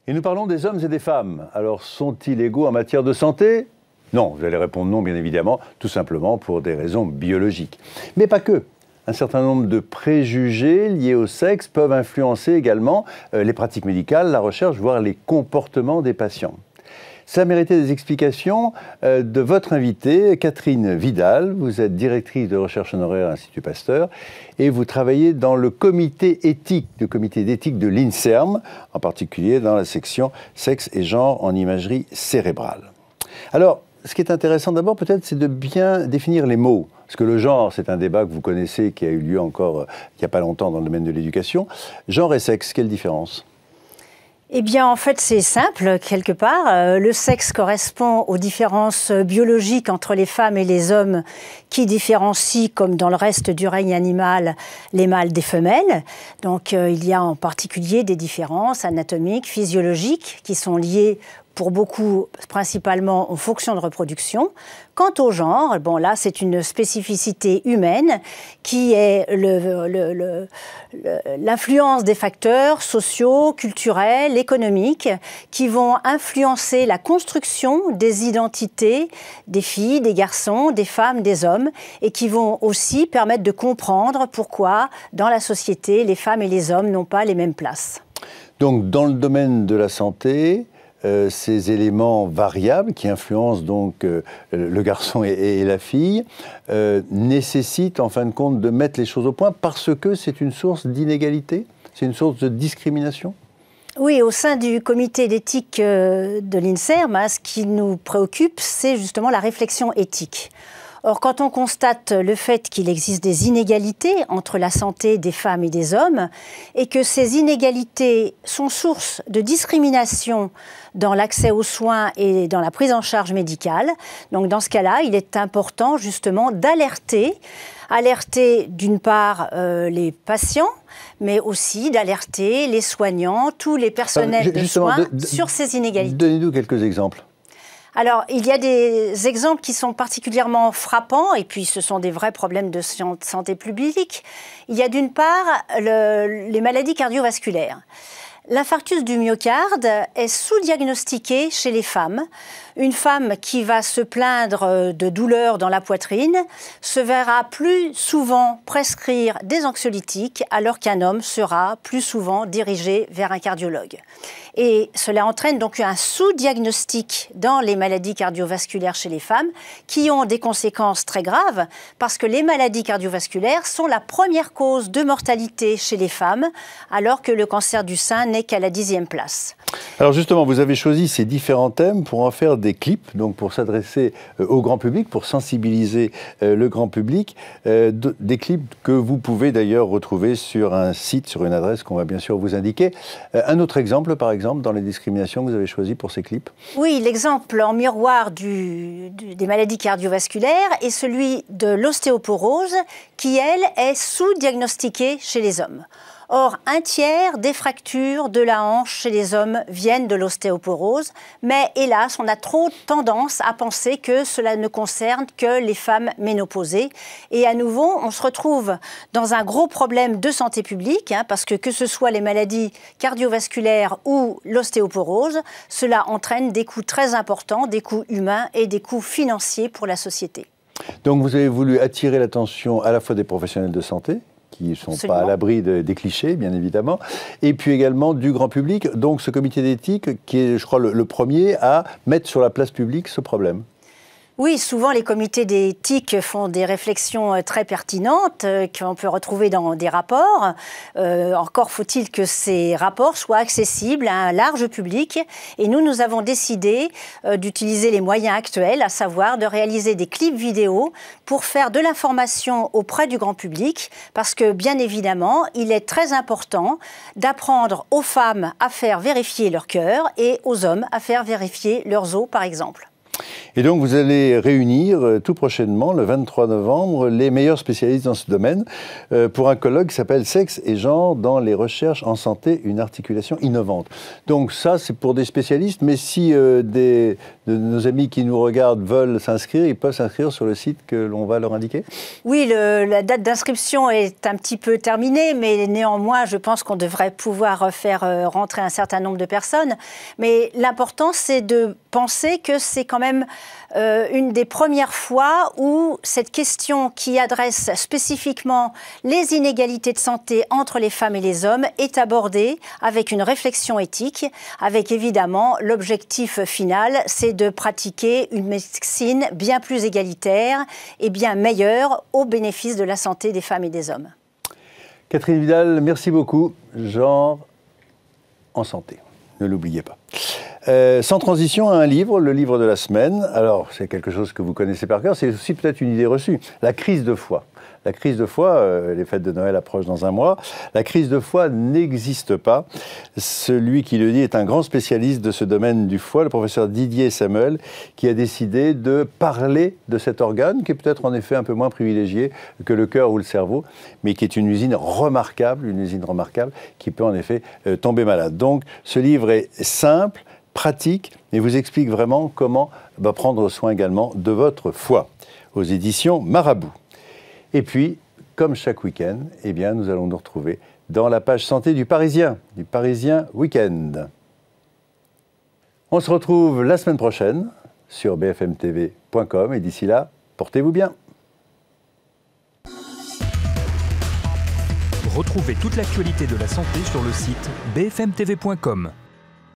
Et nous parlons des hommes et des femmes. Alors, sont-ils égaux en matière de santé? Non, vous allez répondre non, bien évidemment, tout simplement pour des raisons biologiques. Mais pas que. Un certain nombre de préjugés liés au sexe peuvent influencer également les pratiques médicales, la recherche, voire les comportements des patients. Ça méritait des explications de votre invitée, Catherine Vidal. Vous êtes directrice de recherche honoraire à l'Institut Pasteur et vous travaillez dans le comité d'éthique de l'INSERM, en particulier dans la section sexe et genre en imagerie cérébrale. Alors, ce qui est intéressant d'abord peut-être, c'est de bien définir les mots. Parce que le genre, c'est un débat que vous connaissez, qui a eu lieu encore il n'y a pas longtemps dans le domaine de l'éducation. Genre et sexe, quelle différence ? Eh bien, en fait, c'est simple, quelque part. Le sexe correspond aux différences biologiques entre les femmes et les hommes qui différencient, comme dans le reste du règne animal, les mâles des femelles. Donc, il y a en particulier des différences anatomiques, physiologiques, qui sont liées pour beaucoup, principalement aux fonctions de reproduction. Quant au genre, bon là, c'est une spécificité humaine qui est l'influence des facteurs sociaux, culturels, économiques, qui vont influencer la construction des identités des filles, des garçons, des femmes, des hommes, et qui vont aussi permettre de comprendre pourquoi, dans la société, les femmes et les hommes n'ont pas les mêmes places. Donc, dans le domaine de la santé, ces éléments variables qui influencent donc le garçon et la fille nécessitent en fin de compte de mettre les choses au point parce que c'est une source d'inégalité, c'est une source de discrimination. Oui, au sein du comité d'éthique de l'INSERM, ce qui nous préoccupe, c'est justement la réflexion éthique. Or, quand on constate le fait qu'il existe des inégalités entre la santé des femmes et des hommes, et que ces inégalités sont source de discrimination dans l'accès aux soins et dans la prise en charge médicale, donc dans ce cas-là, il est important justement d'alerter d'une part les patients, mais aussi d'alerter les soignants, tous les personnels de soins sur ces inégalités. Donnez-nous quelques exemples. Alors, il y a des exemples qui sont particulièrement frappants, et puis ce sont des vrais problèmes de santé publique. Il y a d'une part les maladies cardiovasculaires. L'infarctus du myocarde est sous-diagnostiqué chez les femmes. Une femme qui va se plaindre de douleurs dans la poitrine se verra plus souvent prescrire des anxiolytiques alors qu'un homme sera plus souvent dirigé vers un cardiologue. Et cela entraîne donc un sous-diagnostic dans les maladies cardiovasculaires chez les femmes qui ont des conséquences très graves parce que les maladies cardiovasculaires sont la première cause de mortalité chez les femmes alors que le cancer du sein n'est qu'à la 10e place. Alors justement, vous avez choisi ces différents thèmes pour en faire des clips, donc pour s'adresser au grand public, pour sensibiliser le grand public, des clips que vous pouvez d'ailleurs retrouver sur un site, sur une adresse qu'on va bien sûr vous indiquer. Un autre exemple, par exemple, dans les discriminations que vous avez choisi pour ces clips? Oui, l'exemple en miroir des maladies cardiovasculaires est celui de l'ostéoporose qui, elle, est sous-diagnostiquée chez les hommes. Or, un tiers des fractures de la hanche chez les hommes viennent de l'ostéoporose, mais hélas, on a trop tendance à penser que cela ne concerne que les femmes ménopausées. Et à nouveau, on se retrouve dans un gros problème de santé publique, parce que ce soit les maladies cardiovasculaires ou l'ostéoporose, cela entraîne des coûts très importants, des coûts humains et des coûts financiers pour la société. Donc vous avez voulu attirer l'attention à la fois des professionnels de santé, qui ne sont Absolument. pas à l'abri des clichés, bien évidemment, et puis également du grand public. Donc ce comité d'éthique, qui est, je crois, le premier à mettre sur la place publique ce problème. Oui, souvent les comités d'éthique font des réflexions très pertinentes qu'on peut retrouver dans des rapports. Encore faut-il que ces rapports soient accessibles à un large public. Et nous avons décidé d'utiliser les moyens actuels, à savoir de réaliser des clips vidéo pour faire de l'information auprès du grand public. Parce que, bien évidemment, il est très important d'apprendre aux femmes à faire vérifier leur cœur et aux hommes à faire vérifier leurs os, par exemple. Et donc, vous allez réunir tout prochainement, le 23 novembre, les meilleurs spécialistes dans ce domaine pour un colloque qui s'appelle « Sexe et genre dans les recherches en santé, une articulation innovante ». Donc ça, c'est pour des spécialistes, mais si des de nos amis qui nous regardent veulent s'inscrire, ils peuvent s'inscrire sur le site que l'on va leur indiquer? Oui, la date d'inscription est un petit peu terminée, mais néanmoins, je pense qu'on devrait pouvoir faire rentrer un certain nombre de personnes. Mais l'important, c'est de penser que c'est quand même une des premières fois où cette question qui adresse spécifiquement les inégalités de santé entre les femmes et les hommes est abordée avec une réflexion éthique, avec évidemment l'objectif final, c'est de pratiquer une médecine bien plus égalitaire et bien meilleure au bénéfice de la santé des femmes et des hommes. Catherine Vidal, merci beaucoup. Genre en santé, ne l'oubliez pas. Sans transition, un livre, le livre de la semaine. Alors, c'est quelque chose que vous connaissez par cœur, c'est aussi peut-être une idée reçue. La crise de foi. La crise de foi, les fêtes de Noël approchent dans un mois. La crise de foi n'existe pas. Celui qui le dit est un grand spécialiste de ce domaine du foie, le professeur Didier Samuel, qui a décidé de parler de cet organe, qui est peut-être en effet un peu moins privilégié que le cœur ou le cerveau, mais qui est une usine remarquable qui peut en effet tomber malade. Donc, ce livre est simple, pratique, et vous explique vraiment comment prendre soin également de votre foie, aux éditions Marabout. Et puis, comme chaque week-end, eh bien, nous allons nous retrouver dans la page santé du Parisien Week-end. On se retrouve la semaine prochaine sur bfmtv.com et d'ici là, portez-vous bien. Retrouvez toute l'actualité de la santé sur le site bfmtv.com.